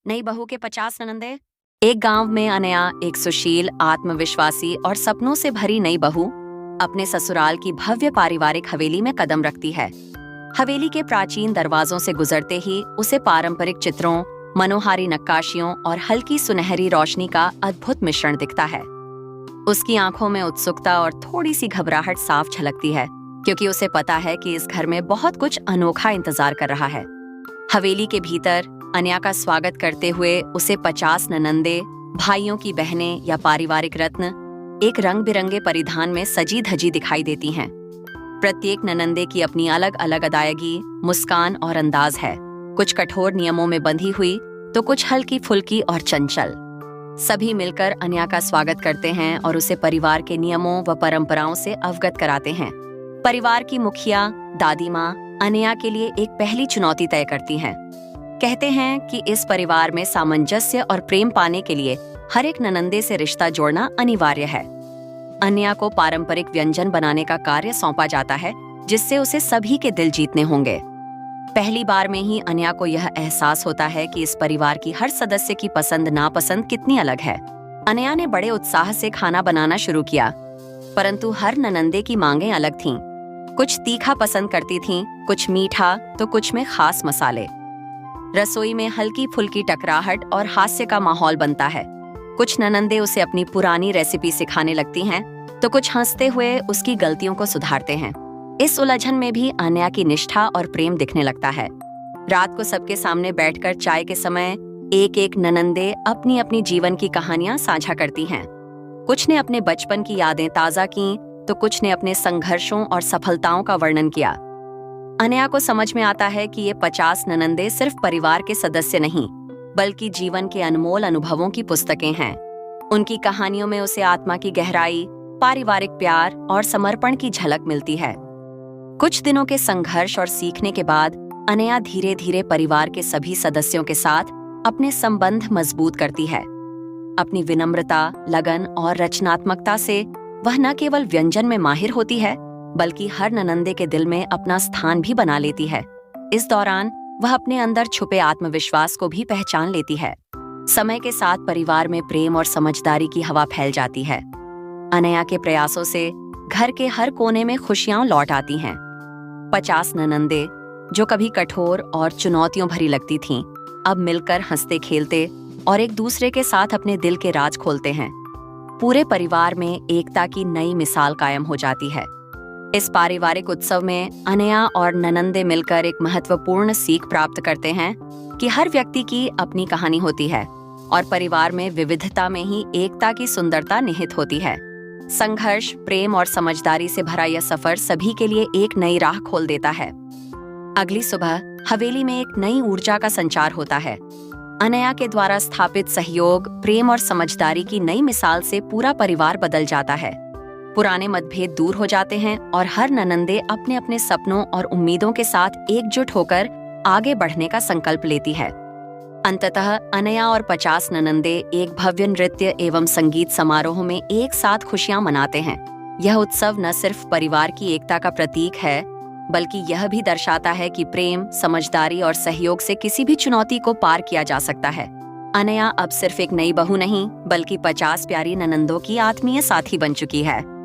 नई बहू के 50 ननंदे। एक गांव में अनया, एक सुशील, आत्मविश्वासी और सपनों से भरी नई बहू अपने ससुराल की भव्य पारिवारिक हवेली में कदम रखती है। हवेली के प्राचीन दरवाजों से गुजरते ही उसे पारंपरिक चित्रों, मनोहारी नक्काशियों और हल्की सुनहरी रोशनी का अद्भुत मिश्रण दिखता है। उसकी आंखों में उत्सुकता और थोड़ी सी घबराहट साफ झलकती है, क्योंकि उसे पता है कि इस घर में बहुत कुछ अनोखा इंतजार कर रहा है। हवेली के भीतर अनया का स्वागत करते हुए उसे 50 ननंदे, भाइयों की बहनें या पारिवारिक रत्न एक रंग बिरंगे परिधान में सजी धजी दिखाई देती हैं। प्रत्येक ननंदे की अपनी अलग अलग अदायगी, मुस्कान और अंदाज है। कुछ कठोर नियमों में बंधी हुई तो कुछ हल्की फुल्की और चंचल। सभी मिलकर अनया का स्वागत करते हैं और उसे परिवार के नियमों व परंपराओं से अवगत कराते हैं। परिवार की मुखिया दादी माँ अनया के लिए एक पहली चुनौती तय करती हैं। कहते हैं कि इस परिवार में सामंजस्य और प्रेम पाने के लिए हर एक ननंदे से रिश्ता जोड़ना अनिवार्य है। अनया को पारंपरिक व्यंजन बनाने का कार्य सौंपा जाता है, जिससे उसे सभी के दिल जीतने होंगे। पहली बार में ही अनया को यह एहसास होता है कि इस परिवार की हर सदस्य की पसंद नापसंद कितनी अलग है। अनया ने बड़े उत्साह से खाना बनाना शुरू किया, परंतु हर ननंदे की मांगें अलग थीं। कुछ तीखा पसंद करती थीं, कुछ मीठा तो कुछ में खास मसाले। रसोई में हल्की फुल्की टकराहट और हास्य का माहौल बनता है। कुछ ननंदे उसे अपनी पुरानी रेसिपी सिखाने लगती हैं, तो कुछ हंसते हुए उसकी गलतियों को सुधारते हैं। इस उलझन में भी अनया की निष्ठा और प्रेम दिखने लगता है। रात को सबके सामने बैठकर चाय के समय एक एक ननंदे अपनी अपनी जीवन की कहानियां साझा करती हैं। कुछ ने अपने बचपन की यादें ताजा की, तो कुछ ने अपने संघर्षों और सफलताओं का वर्णन किया। अनया को समझ में आता है कि ये 50 ननंदे सिर्फ परिवार के सदस्य नहीं, बल्कि जीवन के अनमोल अनुभवों की पुस्तकें हैं। उनकी कहानियों में उसे आत्मा की गहराई, पारिवारिक प्यार और समर्पण की झलक मिलती है। कुछ दिनों के संघर्ष और सीखने के बाद अनया धीरे धीरे परिवार के सभी सदस्यों के साथ अपने संबंध मजबूत करती है। अपनी विनम्रता, लगन और रचनात्मकता से वह न केवल व्यंजन में माहिर होती है, बल्कि हर ननंदे के दिल में अपना स्थान भी बना लेती है। इस दौरान वह अपने अंदर छुपे आत्मविश्वास को भी पहचान लेती है। समय के साथ परिवार में प्रेम और समझदारी की हवा फैल जाती है। अनया के प्रयासों से घर के हर कोने में खुशियां लौट आती हैं। 50 ननंदे, जो कभी कठोर और चुनौतियों भरी लगती थीं, अब मिलकर हंसते खेलते और एक दूसरे के साथ अपने दिल के राज खोलते हैं। पूरे परिवार में एकता की नई मिसाल कायम हो जाती है। इस पारिवारिक उत्सव में अनया और ननंदे मिलकर एक महत्वपूर्ण सीख प्राप्त करते हैं कि हर व्यक्ति की अपनी कहानी होती है और परिवार में विविधता में ही एकता की सुंदरता निहित होती है। संघर्ष, प्रेम और समझदारी से भरा यह सफर सभी के लिए एक नई राह खोल देता है। अगली सुबह हवेली में एक नई ऊर्जा का संचार होता है। अनया के द्वारा स्थापित सहयोग, प्रेम और समझदारी की नई मिसाल से पूरा परिवार बदल जाता है। पुराने मतभेद दूर हो जाते हैं और हर ननंदे अपने अपने सपनों और उम्मीदों के साथ एकजुट होकर आगे बढ़ने का संकल्प लेती है। अंततः अनया और 50 ननंदे एक भव्य नृत्य एवं संगीत समारोह में एक साथ खुशियां मनाते हैं। यह उत्सव न सिर्फ परिवार की एकता का प्रतीक है, बल्कि यह भी दर्शाता है कि प्रेम, समझदारी और सहयोग से किसी भी चुनौती को पार किया जा सकता है। अनया अब सिर्फ एक नई बहू नहीं, बल्कि 50 प्यारी ननंदों की आत्मीय साथी बन चुकी है।